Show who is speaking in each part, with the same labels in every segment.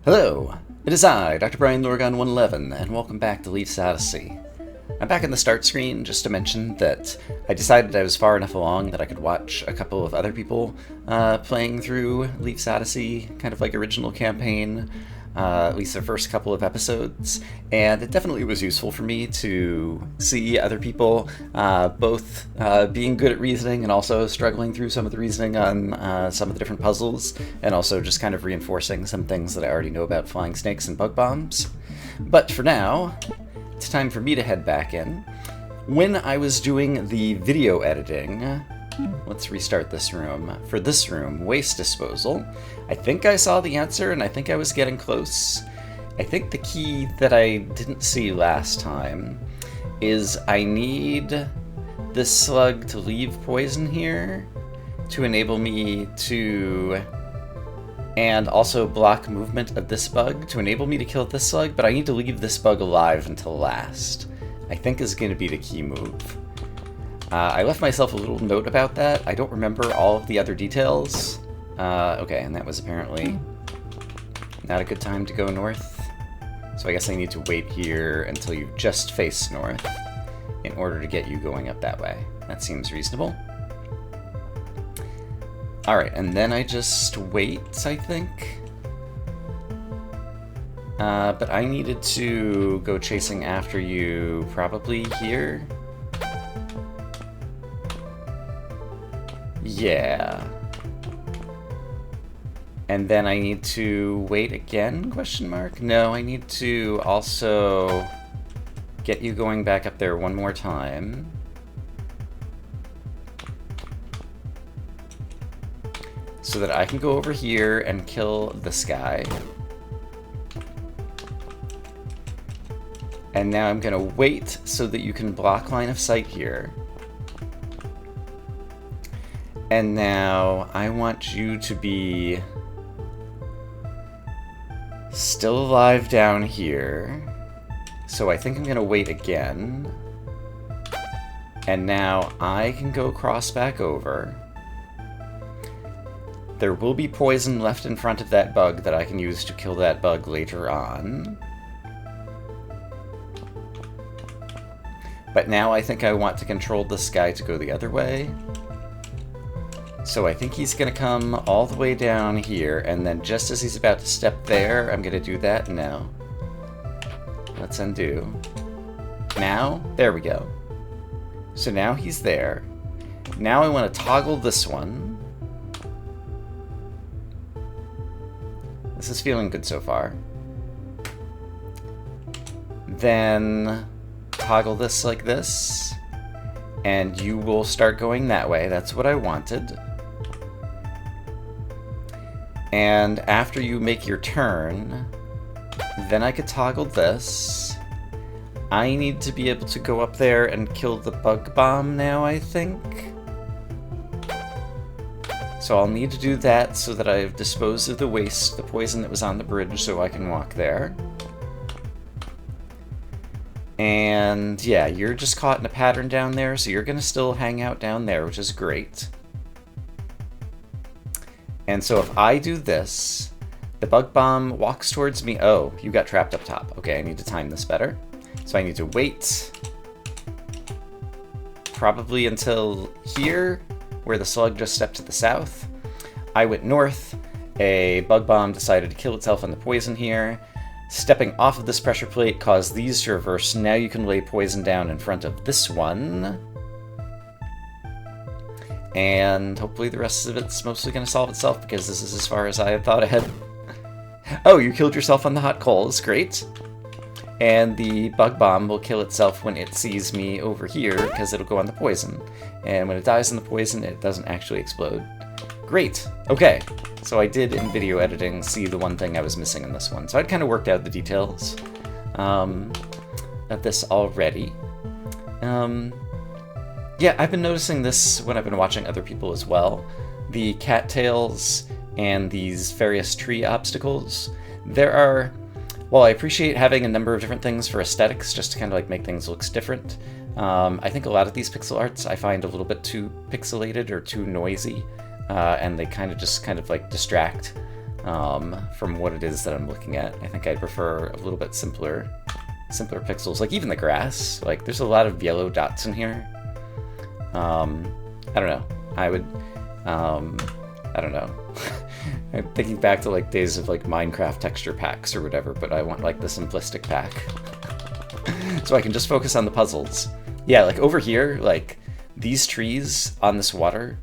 Speaker 1: Hello, it is I, Dr. Brian Lorgon 111, and welcome back to Leafs Odyssey. I'm back in the start screen just to mention that I decided I was far enough along that I could watch a couple of other people playing through Leafs Odyssey, kind of like original campaign, at least the first couple of episodes, and it definitely was useful for me to see other people both being good at reasoning and also struggling through some of the reasoning on some of the different puzzles, and also just kind of reinforcing some things that I already know about flying snakes and bug bombs. But for now, it's time for me to head back in. When I was doing the video editing, let's restart this room. For this room, waste disposal, I think I saw the answer and I think I was getting close. I think the key that I didn't see last time is I need this slug to leave poison here to enable me to, and also block movement of this bug to enable me to kill this slug, but I need to leave this bug alive until last. I think is going to be the key move. I left myself a little note about that. I don't remember all of the other details. Okay, and that was apparently not a good time to go north. So I guess I need to wait here until you just face north in order to get you going up that way. That seems reasonable. Alright, and then I just wait, I think. But I needed to go chasing after you probably here. Yeah. And then I need to wait again, question mark? No, I need to also get you going back up there one more time. So that I can go over here and kill this guy. And now I'm gonna wait so that you can block line of sight here. And now I want you to be still alive down here. So I think I'm gonna wait again. And now I can go cross back over. There will be poison left in front of that bug that I can use to kill that bug later on. But now I think I want to control this guy to go the other way. So I think he's going to come all the way down here, and then just as he's about to step there, I'm going to do that now. Let's undo. Now, there we go. So now he's there. Now I want to toggle this one. This is feeling good so far. Then toggle this like this, and you will start going that way. That's what I wanted. And after you make your turn, then I could toggle this. I need to be able to go up there and kill the bug bomb now, I think. So I'll need to do that so that I've disposed of the waste, the poison that was on the bridge, so I can walk there. And yeah, you're just caught in a pattern down there, so you're going to still hang out down there, which is great. And so if I do this, the bug bomb walks towards me. Oh, you got trapped up top. Okay, I need to time this better. So I need to wait probably until here, where the slug just stepped to the south. I went north. A bug bomb decided to kill itself on the poison here. Stepping off of this pressure plate caused these to reverse. Now you can lay poison down in front of this one. And hopefully the rest of it's mostly going to solve itself, because this is as far as I had thought ahead. Oh, you killed yourself on the hot coals. Great. And the bug bomb will kill itself when it sees me over here, because it'll go on the poison. And when it dies in the poison, it doesn't actually explode. Great. Okay. So I did, in video editing, see the one thing I was missing in this one. So I'd kind of worked out the details of this already. Yeah, I've been noticing this when I've been watching other people as well. The cattails and these various tree obstacles. There are, well, I appreciate having a number of different things for aesthetics, just to kind of like make things look different. I think a lot of these pixel arts I find a little bit too pixelated or too noisy, and they kind of like distract from what it is that I'm looking at. I think I'd prefer a little bit simpler pixels. Like even the grass, like there's a lot of yellow dots in here. I don't know. I would, I don't know. I'm thinking back to like days of like Minecraft texture packs or whatever, but I want like the simplistic pack. So I can just focus on the puzzles. Yeah, like over here, like these trees on this water,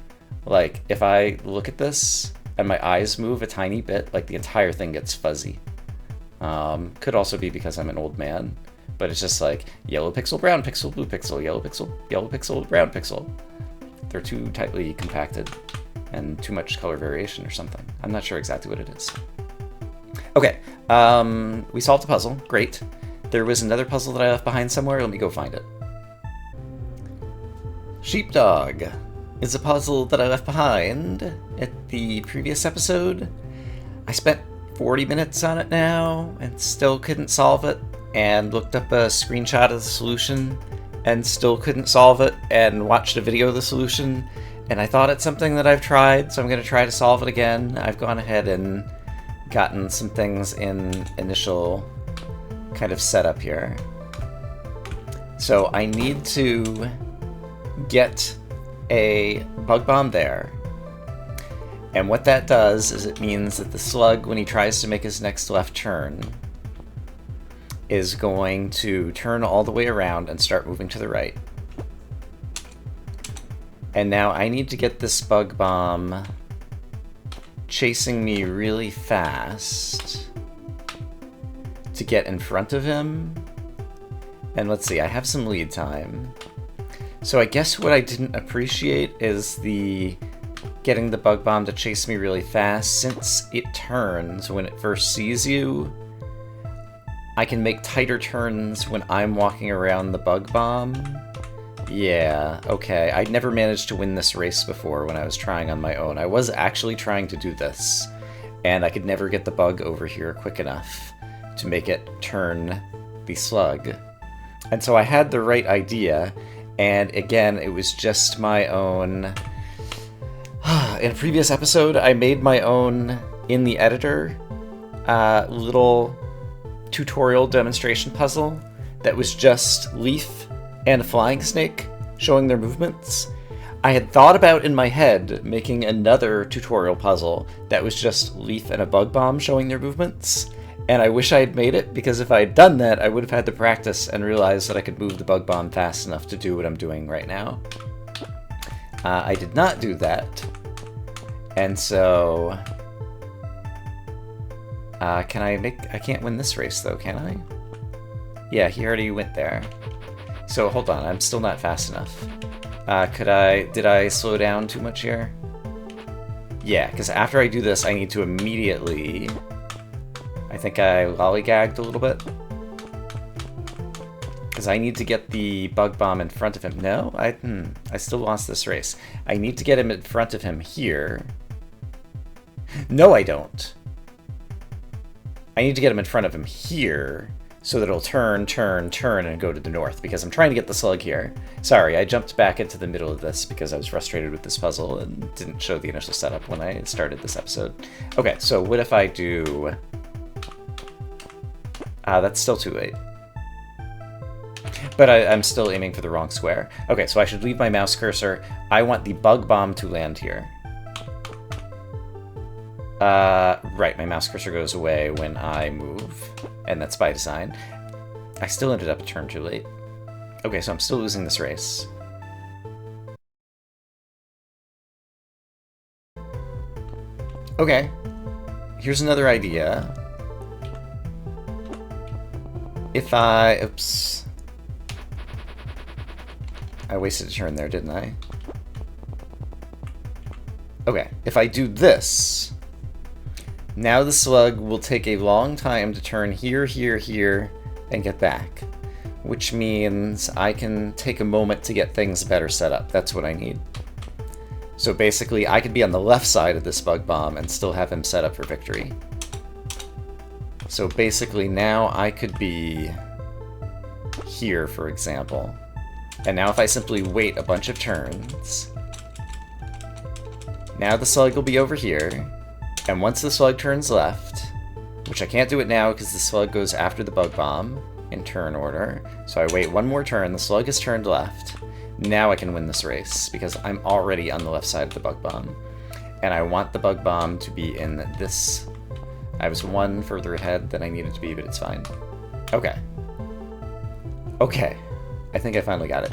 Speaker 1: like if I look at this and my eyes move a tiny bit, like the entire thing gets fuzzy. Could also be because I'm an old man, but it's just like yellow pixel, brown pixel, blue pixel, yellow pixel, brown pixel. They're too tightly compacted and too much color variation or something. I'm not sure exactly what it is. Okay, we solved the puzzle, great. There was another puzzle that I left behind somewhere, let me go find it. Sheepdog is a puzzle that I left behind at the previous episode. I spent 40 minutes on it now and still couldn't solve it, and looked up a screenshot of the solution and still couldn't solve it, and watched a video of the solution, and I thought it's something that I've tried, so I'm going to try to solve it again. I've gone ahead and gotten some things in initial kind of setup here. So I need to get a bug bomb there. And what that does is it means that the slug, when he tries to make his next left turn, is going to turn all the way around and start moving to the right. And now I need to get this bug bomb chasing me really fast to get in front of him. And let's see, I have some lead time. So I guess what I didn't appreciate is the getting the bug bomb to chase me really fast. Since it turns when it first sees you, I can make tighter turns when I'm walking around the bug bomb. Yeah, okay. I'd never managed to win this race before when I was trying on my own. I was actually trying to do this, and I could never get the bug over here quick enough to make it turn the slug. And so I had the right idea, and again, it was just my own... In a previous episode, I made my own, in the editor, little tutorial demonstration puzzle that was just Leaf and a flying snake showing their movements. I had thought about in my head making another tutorial puzzle that was just Leaf and a bug bomb showing their movements, and I wish I had made it, because if I had done that, I would have had to practice and realize that I could move the bug bomb fast enough to do what I'm doing right now. I did not do that, and so... I can't win this race though, can I? Yeah, he already went there. So hold on, I'm still not fast enough. Did I slow down too much here? Yeah, because after I do this, I need to immediately... I think I lollygagged a little bit. Because I need to get the bug bomb in front of him. No, I still lost this race. I need to get him in front of him here. No, I don't. I need to get him in front of him here, so that it'll turn, and go to the north, because I'm trying to get the slug here. Sorry, I jumped back into the middle of this because I was frustrated with this puzzle and didn't show the initial setup when I started this episode. Okay, so what if I do... that's still too late. But I'm still aiming for the wrong square. Okay, so I should leave my mouse cursor. I want the bug bomb to land here. Right, my mouse cursor goes away when I move, and that's by design. I still ended up a turn too late. Okay, so I'm still losing this race. Okay, here's another idea. If I... Oops. I wasted a turn there, didn't I? Okay, if I do this... Now the slug will take a long time to turn here, and get back. Which means I can take a moment to get things better set up. That's what I need. So basically, I could be on the left side of this bug bomb and still have him set up for victory. So basically, now I could be here, for example. And now if I simply wait a bunch of turns, now the slug will be over here. And once the slug turns left, which I can't do it now because the slug goes after the bug bomb in turn order, so I wait one more turn, the slug has turned left. Now I can win this race because I'm already on the left side of the bug bomb. And I want the bug bomb to be in this. I was one further ahead than I needed to be, but it's fine. Okay. Okay. I think I finally got it.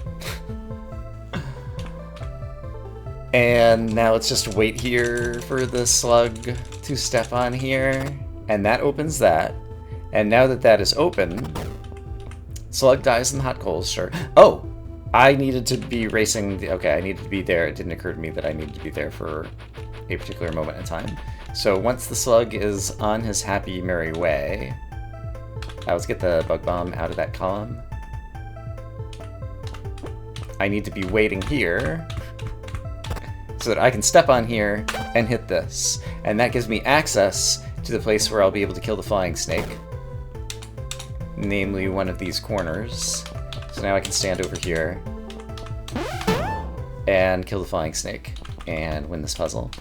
Speaker 1: And now let's just wait here for the slug to step on here. And that opens that. And now that that is open, slug dies in the hot coals, sure. Oh! I needed to be racing the... Okay, I needed to be there. It didn't occur to me that I needed to be there for a particular moment in time. So once the slug is on his happy, merry way... let's get the bug bomb out of that column. I need to be waiting here so that I can step on here and hit this. And that gives me access to the place where I'll be able to kill the flying snake. Namely, one of these corners. So now I can stand over here and kill the flying snake and win this puzzle.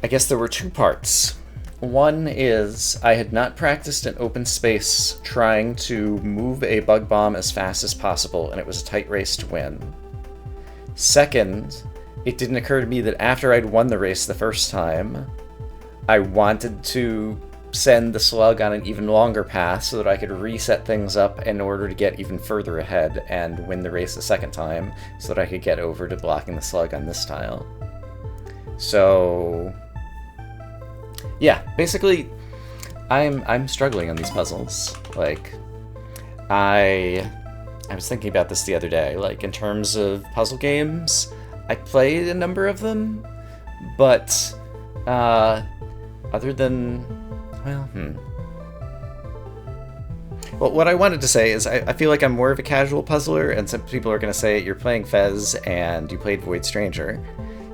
Speaker 1: I guess there were two parts. One is I had not practiced in open space trying to move a bug bomb as fast as possible, and it was a tight race to win. Second, it didn't occur to me that after I'd won the race the first time, I wanted to send the slug on an even longer path so that I could reset things up in order to get even further ahead and win the race a second time so that I could get over to blocking the slug on this tile. So yeah, basically I'm struggling on these puzzles. Like I was thinking about this the other day, like in terms of puzzle games, I played a number of them, but other than Well, what I wanted to say is I feel like I'm more of a casual puzzler, and some people are going to say you're playing Fez and you played Void Stranger,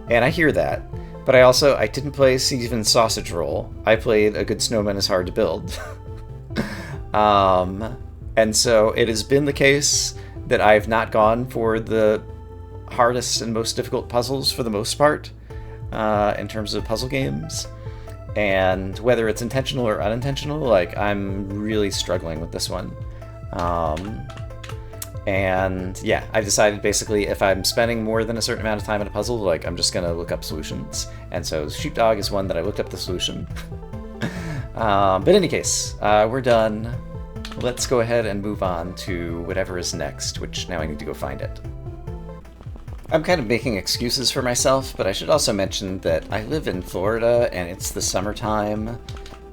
Speaker 1: and I hear that, but I didn't play Steven's Sausage Roll. I played A Good Snowman is Hard to Build. And so it has been the case that I've not gone for the hardest and most difficult puzzles for the most part, in terms of puzzle games. And whether it's intentional or unintentional, like, I'm really struggling with this one. And yeah, I've decided basically if I'm spending more than a certain amount of time in a puzzle, like, I'm just gonna look up solutions. And so Sheepdog is one that I looked up the solution. But in any case, we're done. Let's go ahead and move on to whatever is next, which now I need to go find it. I'm kind of making excuses for myself, but I should also mention that I live in Florida and it's the summertime,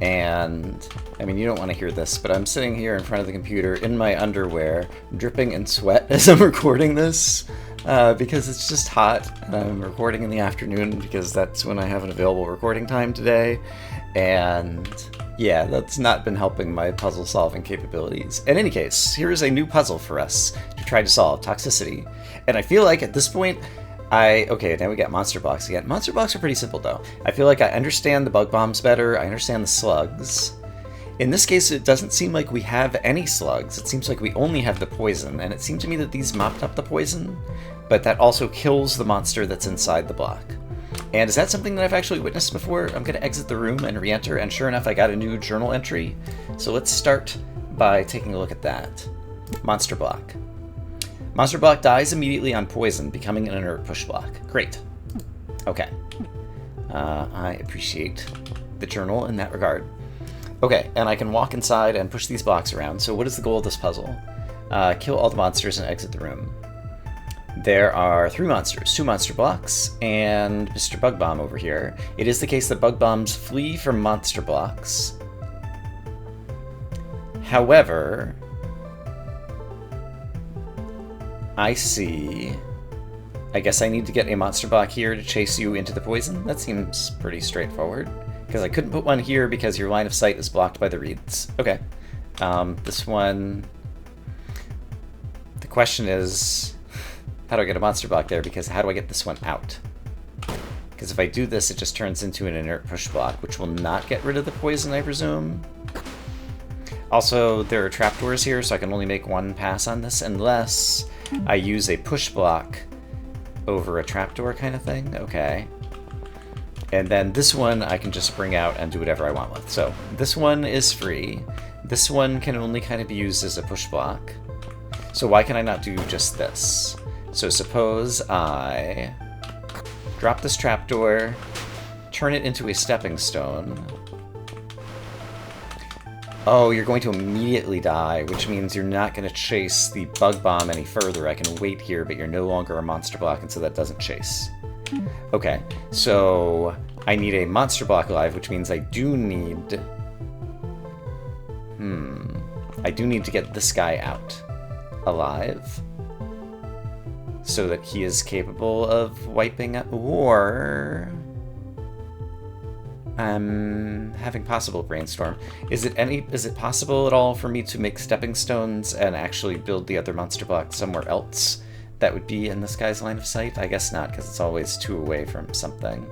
Speaker 1: and I mean, you don't want to hear this, but I'm sitting here in front of the computer in my underwear, dripping in sweat as I'm recording this, because it's just hot, and I'm recording in the afternoon because that's when I have an available recording time today, and yeah, that's not been helping my puzzle solving capabilities. In any case, here is a new puzzle for us to try to solve: toxicity. And I feel like at this point, okay, now we got monster blocks again. Monster blocks are pretty simple though. I feel like I understand the bug bombs better, I understand the slugs. In this case, it doesn't seem like we have any slugs. It seems like we only have the poison, and it seemed to me that these mopped up the poison, but that also kills the monster that's inside the block. And is that something that I've actually witnessed before? I'm gonna exit the room and re-enter, and sure enough, I got a new journal entry. So let's start by taking a look at that. Monster block. Monster block dies immediately on poison, becoming an inert push block. Great. Okay. I appreciate the journal in that regard. Okay, and I can walk inside and push these blocks around. So what is the goal of this puzzle? Kill all the monsters and exit the room. There are 3 monsters, 2 monster blocks, and Mr. Bug Bomb over here. It is the case that bug bombs flee from monster blocks. However, I see. I guess I need to get a monster block here to chase you into the poison? That seems pretty straightforward. Because I couldn't put one here because your line of sight is blocked by the reeds. Okay. This one... The question is, how do I get a monster block there? Because how do I get this one out? Because if I do this, it just turns into an inert push block, which will not get rid of the poison, I presume. Also, there are trapdoors here, so I can only make one pass on this, unless I use a push block over a trapdoor kind of thing. Okay. And then this one I can just bring out and do whatever I want with. So this one is free. This one can only kind of be used as a push block. So why can I not do just this? So suppose I drop this trapdoor, turn it into a stepping stone. Oh, you're going to immediately die, which means you're not going to chase the bug bomb any further. I can wait here, but you're no longer a monster block, and so that doesn't chase. Okay, so I need a monster block alive, which means I do need... I do need to get this guy out alive so that he is capable of wiping out, or... I'm having possible brainstorm. Is it possible at all for me to make stepping stones and actually build the other monster block somewhere else that would be in this guy's line of sight? I guess not, because it's always 2 away from something.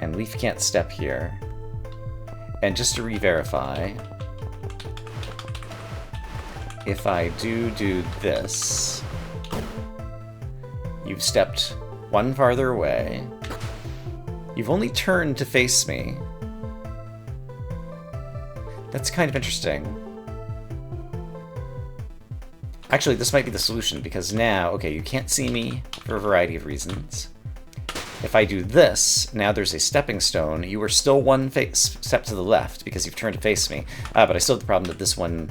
Speaker 1: And Leaf can't step here. And just to re-verify, if I do this, you've stepped 1 farther away. You've only turned to face me. That's kind of interesting. Actually, this might be the solution, because now, okay, you can't see me for a variety of reasons. If I do this, now there's a stepping stone. You are still 1 step to the left, because you've turned to face me. But I still have the problem that this one,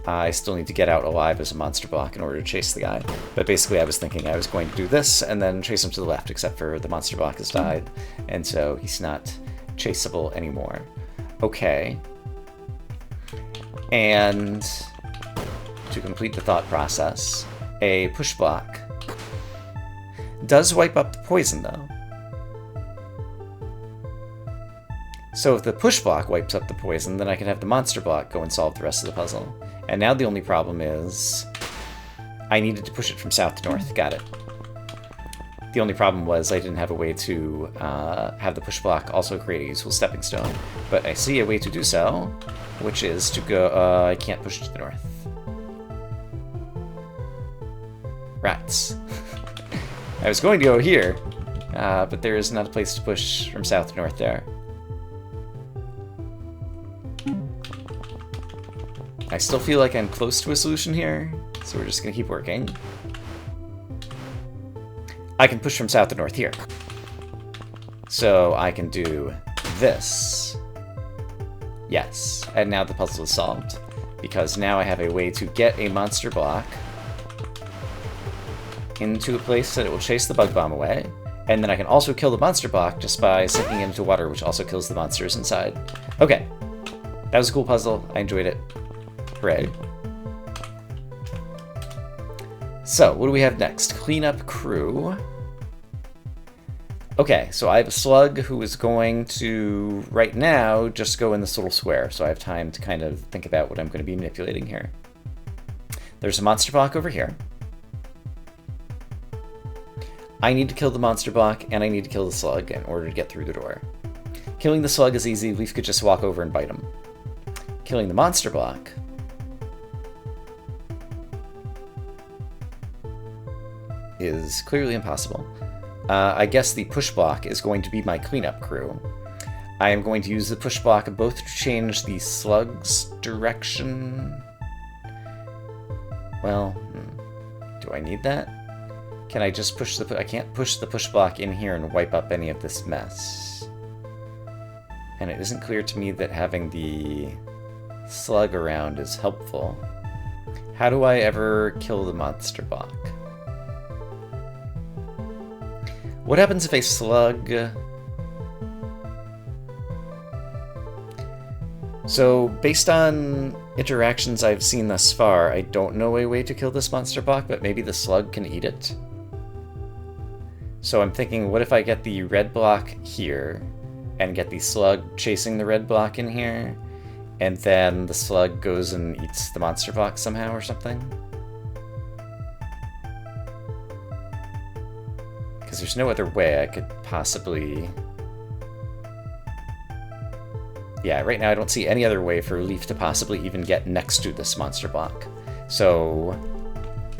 Speaker 1: I still need to get out alive as a monster block in order to chase the guy. But basically I was thinking I was going to do this and then chase him to the left, except for the monster block has died, and so he's not chaseable anymore. Okay. And to complete the thought process, a push block does wipe up the poison, though. So if the push block wipes up the poison, then I can have the monster block go and solve the rest of the puzzle. And now the only problem is I needed to push it from south to north. Got it. The only problem was I didn't have a way to have the push block also create a useful stepping stone. But I see a way to do so, which is to go... I can't push it to the north. Rats. I was going to go here, but there is not a place to push from south to north there. I still feel like I'm close to a solution here, so we're just going to keep working. I can push from south to north here. So I can do this. Yes, and now the puzzle is solved, because now I have a way to get a monster block into a place that it will chase the bug bomb away, and then I can also kill the monster block just by sinking it into water, which also kills the monsters inside. Okay, that was a cool puzzle. I enjoyed it. Hooray. So, what do we have next? Cleanup crew. Okay, so I have a slug who is going to, right now, just go in this little square, so I have time to kind of think about what I'm going to be manipulating here. There's a monster block over here. I need to kill the monster block, and I need to kill the slug in order to get through the door. Killing the slug is easy. Leaf could just walk over and bite him. Killing the monster block is clearly impossible. I guess the push block is going to be my cleanup crew. I am going to use the push block both to change the slug's direction. Well, do I need that? Can I just push the... I can't push the push block in here and wipe up any of this mess. And it isn't clear to me that having the slug around is helpful. How do I ever kill the monster block? What happens if a slug... So, based on interactions I've seen thus far, I don't know a way to kill this monster block, but maybe the slug can eat it. So I'm thinking, what if I get the red block here, and get the slug chasing the red block in here, and then the slug goes and eats the monster block somehow or something? Because there's no other way I could possibly... Yeah, right now I don't see any other way for Leaf to possibly even get next to this monster block. So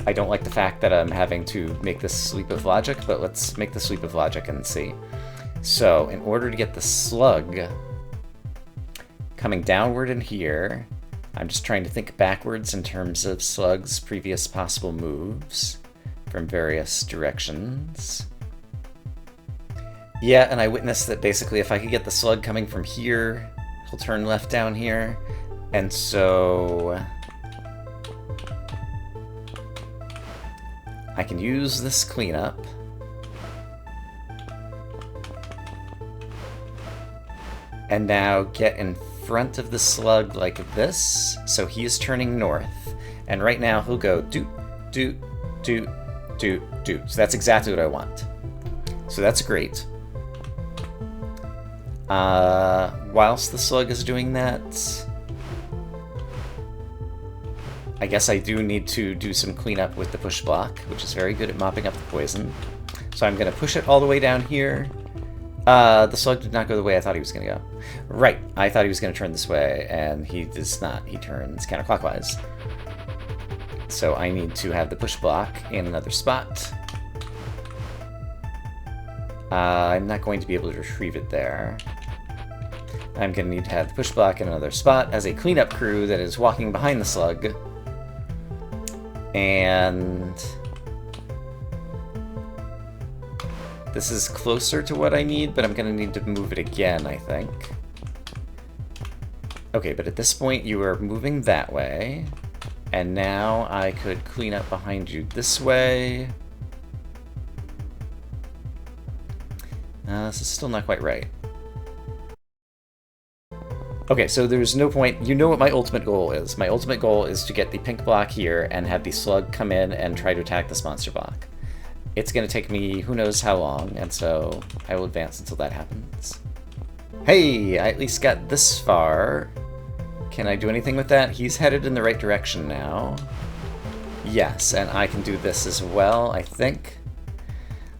Speaker 1: I don't like the fact that I'm having to make this leap of logic, but let's make this leap of logic and see. So, in order to get the slug coming downward in here, I'm just trying to think backwards in terms of slug's previous possible moves from various directions. Yeah, and I witnessed that basically if I could get the slug coming from here, he'll turn left down here. And so I can use this cleanup. And now get in front of the slug like this. So he is turning north. And right now he'll go doot, doot, doot, doot, doot. So that's exactly what I want. So that's great. Whilst the slug is doing that, I guess I do need to do some cleanup with the push block, which is very good at mopping up the poison. So I'm going to push it all the way down here. The slug did not go the way I thought he was going to go. Right, I thought he was going to turn this way, and he does not. He turns counterclockwise. So I need to have the push block in another spot. I'm not going to be able to retrieve it there. I'm going to need to have the push block in another spot as a cleanup crew that is walking behind the slug. And this is closer to what I need, but I'm going to need to move it again, I think. Okay, but at this point you are moving that way. And now I could clean up behind you this way. This is still not quite right. Okay, so there's no point. You know what my ultimate goal is. My ultimate goal is to get the pink block here and have the slug come in and try to attack this monster block. It's going to take me who knows how long, and so I will advance until that happens. Hey, I at least got this far. Can I do anything with that? He's headed in the right direction now. Yes, and I can do this as well, I think.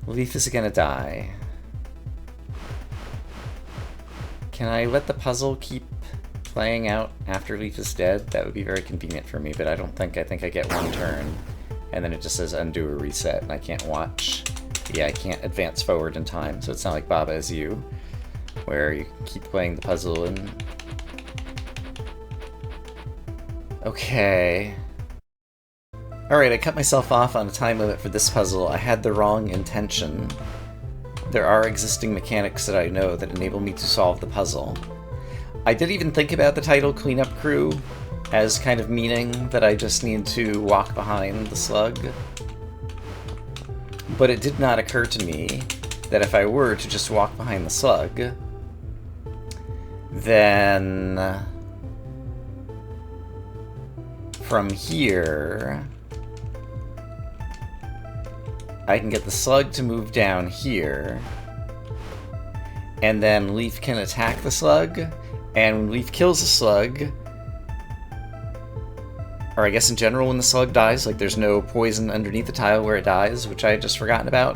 Speaker 1: Leaf is going to die. Can I let the puzzle keep playing out after Leaf is dead? That would be very convenient for me, but I don't think. I think I get one turn, and then it just says undo or reset, and I can't watch. Yeah, I can't advance forward in time, so it's not like Baba Is You, where you keep playing the puzzle and... Okay. Alright, I cut myself off on a time limit for this puzzle. I had the wrong intention. There are existing mechanics that I know that enable me to solve the puzzle. I did even think about the title Cleanup Crew as kind of meaning that I just need to walk behind the slug. But it did not occur to me that if I were to just walk behind the slug, then from here I can get the slug to move down here, and then Leaf can attack the slug, and when Leaf kills the slug, or I guess in general when the slug dies, like there's no poison underneath the tile where it dies, which I had just forgotten about,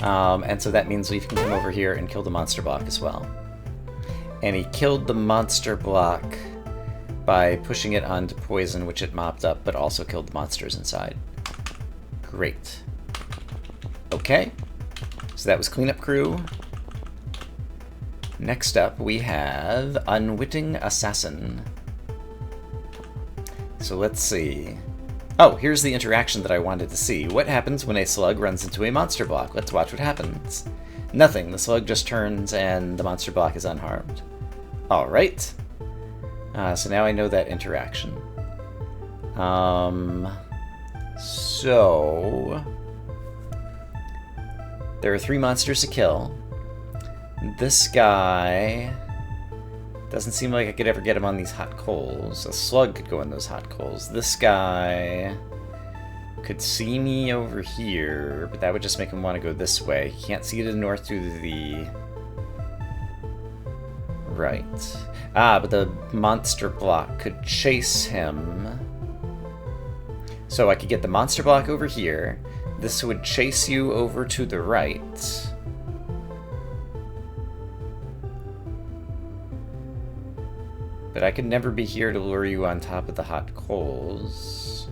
Speaker 1: and so that means Leaf can come over here and kill the monster block as well. And he killed the monster block by pushing it onto poison, which it mopped up, but also killed the monsters inside. Great. Okay, so that was Cleanup Crew. Next up, we have Unwitting Assassin. So let's see. Oh, here's the interaction that I wanted to see. What happens when a slug runs into a monster block? Let's watch what happens. Nothing. The slug just turns and the monster block is unharmed. Alright. So now I know that interaction. So... there are 3 monsters to kill. This guy... doesn't seem like I could ever get him on these hot coals. A slug could go in those hot coals. This guy could see me over here, but that would just make him want to go this way. He can't see to the north through the... right. But the monster block could chase him. So I could get the monster block over here. This would chase you over to the right. But I could never be here to lure you on top of the hot coals.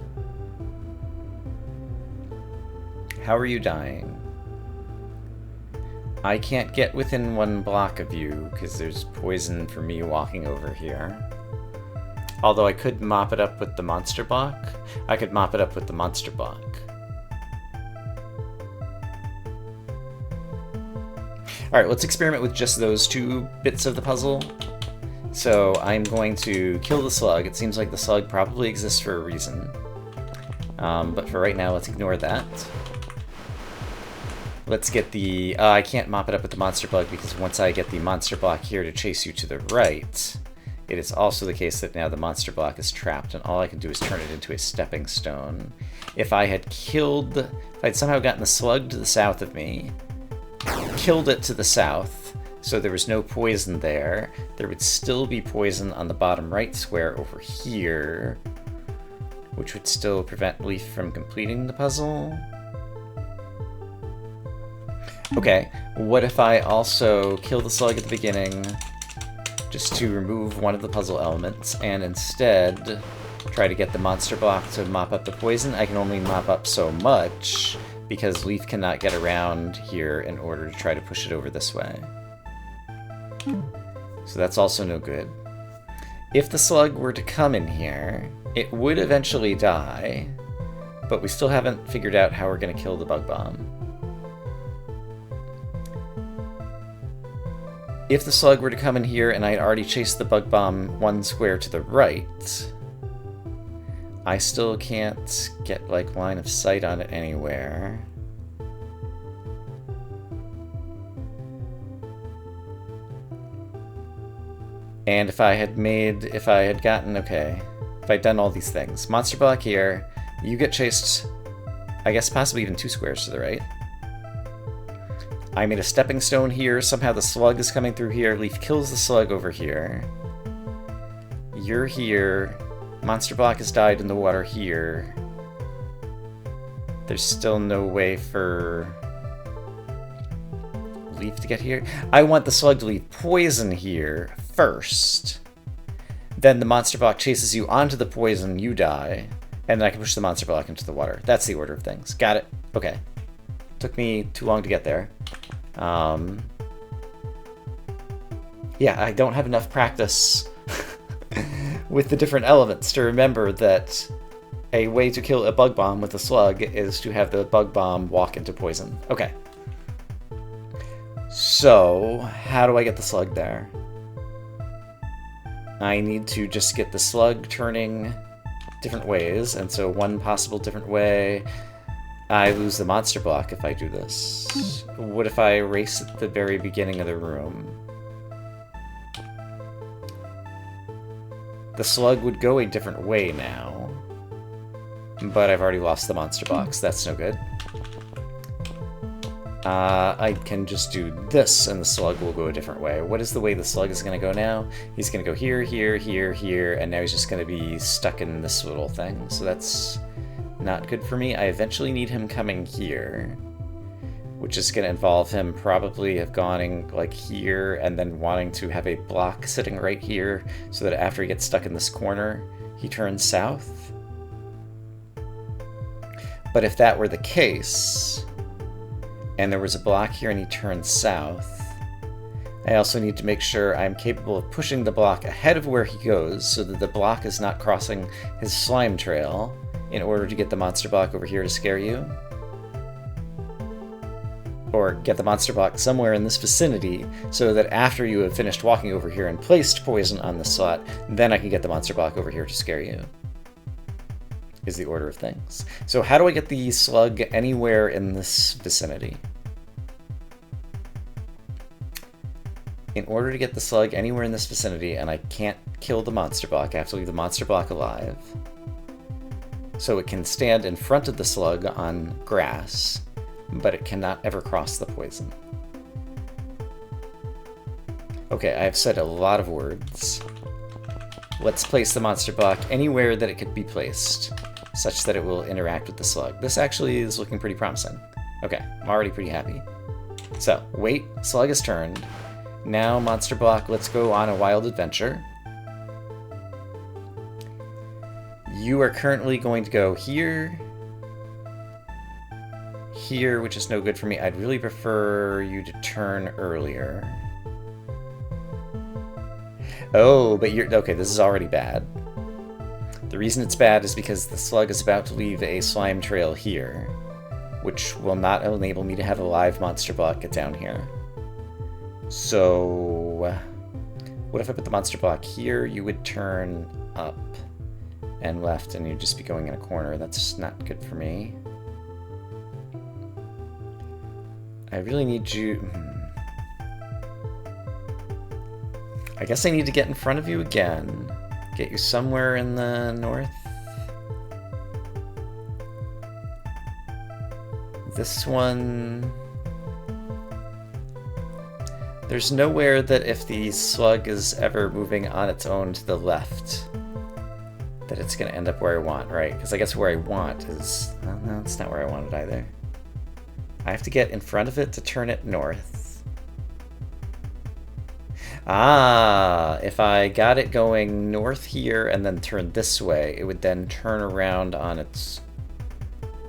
Speaker 1: How are you dying? I can't get within 1 block of you because there's poison for me walking over here. Although I could mop it up with the monster block. I could mop it up with the monster block. Alright, let's experiment with just those 2 bits of the puzzle. So I'm going to kill the slug. It seems like the slug probably exists for a reason. But for right now, let's ignore that. Let's get the... I can't mop it up with the monster block because once I get the monster block here to chase you to the right, it is also the case that now the monster block is trapped, and all I can do is turn it into a stepping stone. If I had killed... If I'd somehow gotten the slug to the south of me, killed it to the south, so there was no poison there, there would still be poison on the bottom right square over here, which would still prevent Leaf from completing the puzzle. Okay, what if I also kill the slug at the beginning, just to remove one of the puzzle elements, and instead try to get the monster block to mop up the poison? I can only mop up so much, because Leaf cannot get around here in order to try to push it over this way. So that's also no good. If the slug were to come in here, it would eventually die, but we still haven't figured out how we're going to kill the bug bomb. If the slug were to come in here and I had already chased the bug bomb 1 square to the right, I still can't get, like, line of sight on it anywhere. And if I'd done all these things, monster block here, you get chased, I guess possibly even 2 squares to the right. I made a stepping stone here, somehow the slug is coming through here, Leaf kills the slug over here. You're here, monster block has died in the water here. There's still no way for Leaf to get here. I want the slug to leave poison here first. Then the monster block chases you onto the poison, you die, and then I can push the monster block into the water. That's the order of things. Got it? Okay. Took me too long to get there. Yeah, I don't have enough practice with the different elements to remember that a way to kill a bug bomb with a slug is to have the bug bomb walk into poison. Okay. So, how do I get the slug there? I need to just get the slug turning different ways, and so one possible different way, I lose the monster block if I do this. What if I race at the very beginning of the room? The slug would go a different way now, but I've already lost the monster box. That's no good. I can just do this, and the slug will go a different way. What is the way the slug is going to go now? He's going to go here, here, here, here, and now he's just going to be stuck in this little thing. So that's not good for me. I eventually need him coming here, which is going to involve him probably going like here and then wanting to have a block sitting right here so that after he gets stuck in this corner, he turns south. But if that were the case, and there was a block here and he turned south, I also need to make sure I'm capable of pushing the block ahead of where he goes so that the block is not crossing his slime trail in order to get the monster block over here to scare you. Or get the monster block somewhere in this vicinity so that after you have finished walking over here and placed poison on the slot, then I can get the monster block over here to scare you. Is the order of things. So how do I get the slug anywhere in this vicinity? In order to get the slug anywhere in this vicinity, and I can't kill the monster block, I have to leave the monster block alive. So it can stand in front of the slug on grass, but it cannot ever cross the poison. Okay, I've said a lot of words. Let's place the monster block anywhere that it could be placed, such that it will interact with the slug. This actually is looking pretty promising. Okay, I'm already pretty happy. So, wait, slug is turned. Now, monster block, let's go on a wild adventure. You are currently going to go here, here, which is no good for me. I'd really prefer you to turn earlier. Oh, but you're... Okay, this is already bad. The reason it's bad is because the slug is about to leave a slime trail here, which will not enable me to have a live monster block get down here. So... what if I put the monster block here? You would turn up and left, and you'd just be going in a corner. That's not good for me. I really need you... I guess I need to get in front of you again. Get you somewhere in the north. This one... There's nowhere that if the slug is ever moving on its own to the left, that it's going to end up where I want, right? Because I guess where I want is... Oh, no, it's not where I want it either. I have to get in front of it to turn it north. Ah, if I got it going north here and then turned this way, it would then turn around on its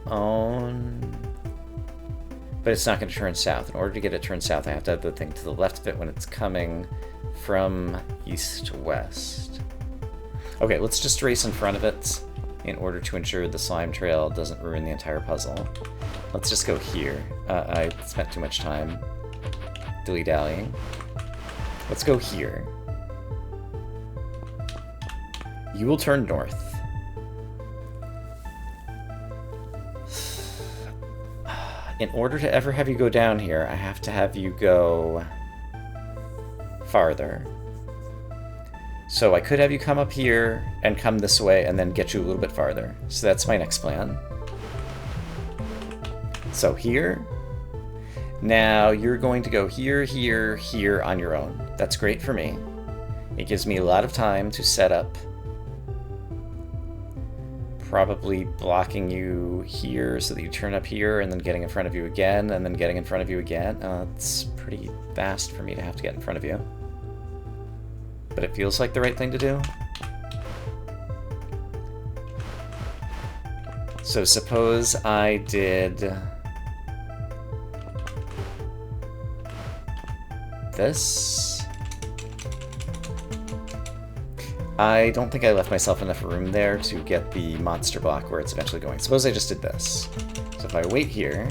Speaker 1: own. But it's not going to turn south. In order to get it turned south, I have to have the thing to the left of it when it's coming from east to west. Okay, let's just race in front of it in order to ensure the slime trail doesn't ruin the entire puzzle. Let's just go here. I spent too much time dilly-dallying. Let's go here. You will turn north. In order to ever have you go down here, I have to have you go farther. So I could have you come up here and come this way and then get you a little bit farther. So that's my next plan. So here. Now you're going to go here, here, here on your own. That's great for me. It gives me a lot of time to set up. Probably blocking you here so that you turn up here and then getting in front of you again and then getting in front of you again. It's pretty fast for me to have to get in front of you. But it feels like the right thing to do. So suppose I did this. I don't think I left myself enough room there to get the monster block where it's eventually going. Suppose I just did this. So if I wait here,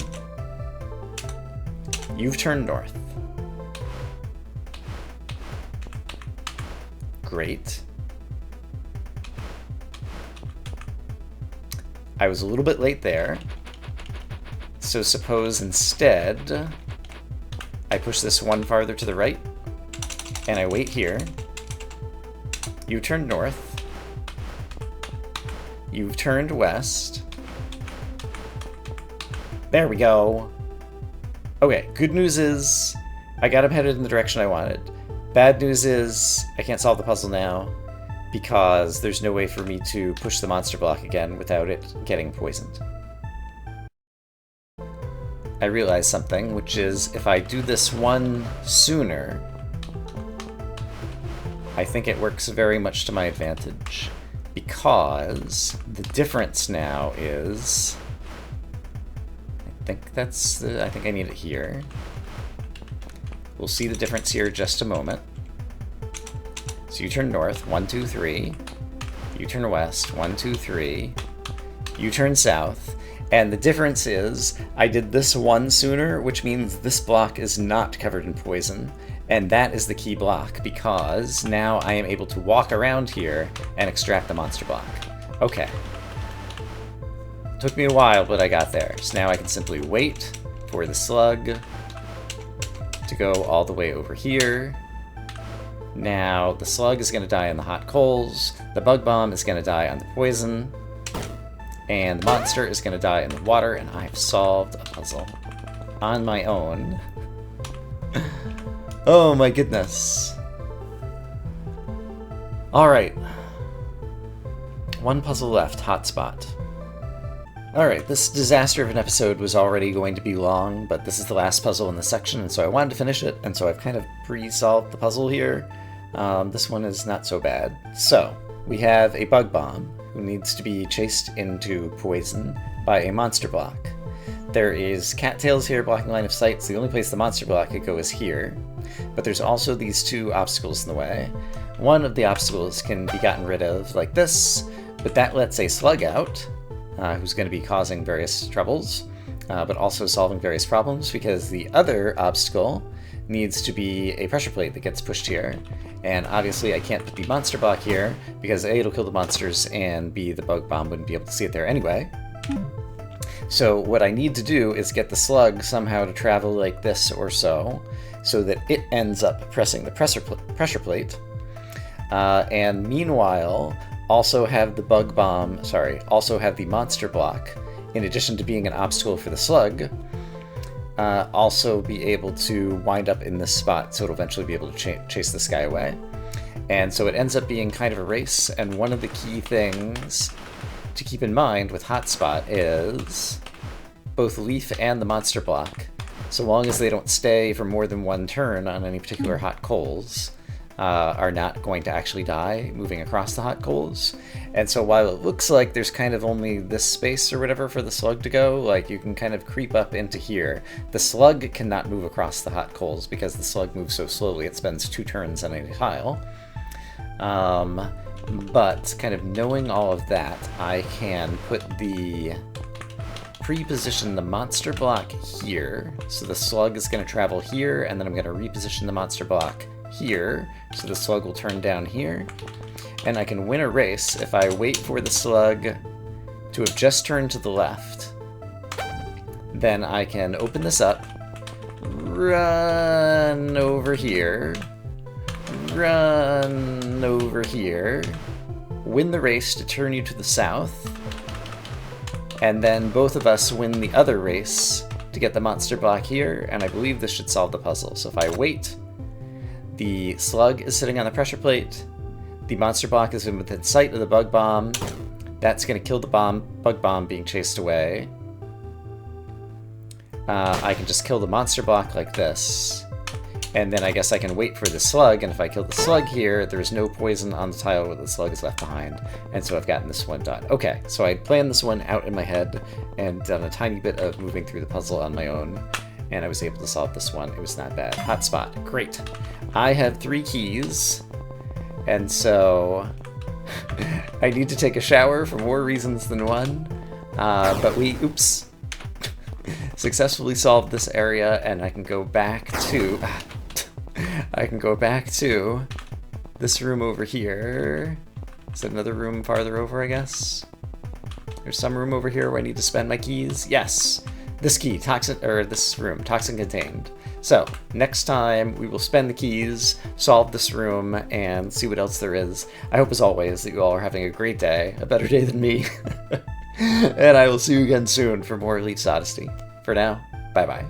Speaker 1: you've turned north. Great. I was a little bit late there. So suppose instead I push this one farther to the right and I wait here. You turned north. You've turned west. There we go. Okay, good news is I got him headed in the direction I wanted. Bad news is I can't solve the puzzle now because there's no way for me to push the monster block again without it getting poisoned. I realized something, which is if I do this one sooner, I think it works very much to my advantage, because the difference now is, I think I need it here. We'll see the difference here in just a moment. So you turn north, 1, 2, 3. You turn west, 1, 2, 3. You turn south. And the difference is I did this one sooner, which means this block is not covered in poison. And that is the key block, because now I am able to walk around here and extract the monster block. Okay. Took me a while, but I got there. So now I can simply wait for the slug to go all the way over here. Now the slug is going to die on the hot coals, the bug bomb is going to die on the poison, and the monster is going to die in the water, and I've solved a puzzle on my own. Oh my goodness. Alright. One puzzle left, hotspot. Alright, this disaster of an episode was already going to be long, but this is the last puzzle in the section, and so I wanted to finish it, and so I've kind of pre-solved the puzzle here. This one is not so bad. So, we have a bug bomb who needs to be chased into poison by a monster block. There is cattails here blocking line of sight, so the only place the monster block could go is here. But there's also these two obstacles in the way. One of the obstacles can be gotten rid of like this, but that lets a slug out, who's going to be causing various troubles, but also solving various problems, because the other obstacle needs to be a pressure plate that gets pushed here. And obviously I can't put the monster block here, because A, it'll kill the monsters, and B, the bug bomb wouldn't be able to see it there anyway. So what I need to do is get the slug somehow to travel like this or so that it ends up pressing the pressure plate. And meanwhile, also have the monster block, in addition to being an obstacle for the slug, also be able to wind up in this spot, so it'll eventually be able to chase this guy away. And so it ends up being kind of a race, and one of the key things to keep in mind with Hotspot is both Leaf and the monster block, so long as they don't stay for more than one turn on any particular hot coals, are not going to actually die moving across the hot coals. And so while it looks like there's kind of only this space or whatever for the slug to go, like you can kind of creep up into here. The slug cannot move across the hot coals because the slug moves so slowly it spends 2 turns on any tile. But kind of knowing all of that, I can pre-position the monster block here, so the slug is going to travel here, and then I'm going to reposition the monster block here, so the slug will turn down here. And I can win a race if I wait for the slug to have just turned to the left. Then I can open this up, run over here, run over here, win the race to turn you to the south, and then both of us win the other race to get the monster block here, and I believe this should solve the puzzle. So if I wait, the slug is sitting on the pressure plate, the monster block is within sight of the bug bomb, that's going to kill the bug bomb being chased away. I can just kill the monster block like this, and then I guess I can wait for the slug, and if I kill the slug here, there's no poison on the tile where the slug is left behind, and so I've gotten this one done. Okay, so I planned this one out in my head, and done a tiny bit of moving through the puzzle on my own, and I was able to solve this one. It was not bad. Hotspot, great. I have 3 keys, and so I need to take a shower for more reasons than one, but we, successfully solved this area, and I can go back to this room over here. Is it another room farther over, I guess? There's some room over here where I need to spend my keys. Yes, this key, this room, toxin contained. So next time we will spend the keys, solve this room, and see what else there is. I hope as always that you all are having a great day, a better day than me. And I will see you again soon for more Leafs Odyssey. For now, bye-bye.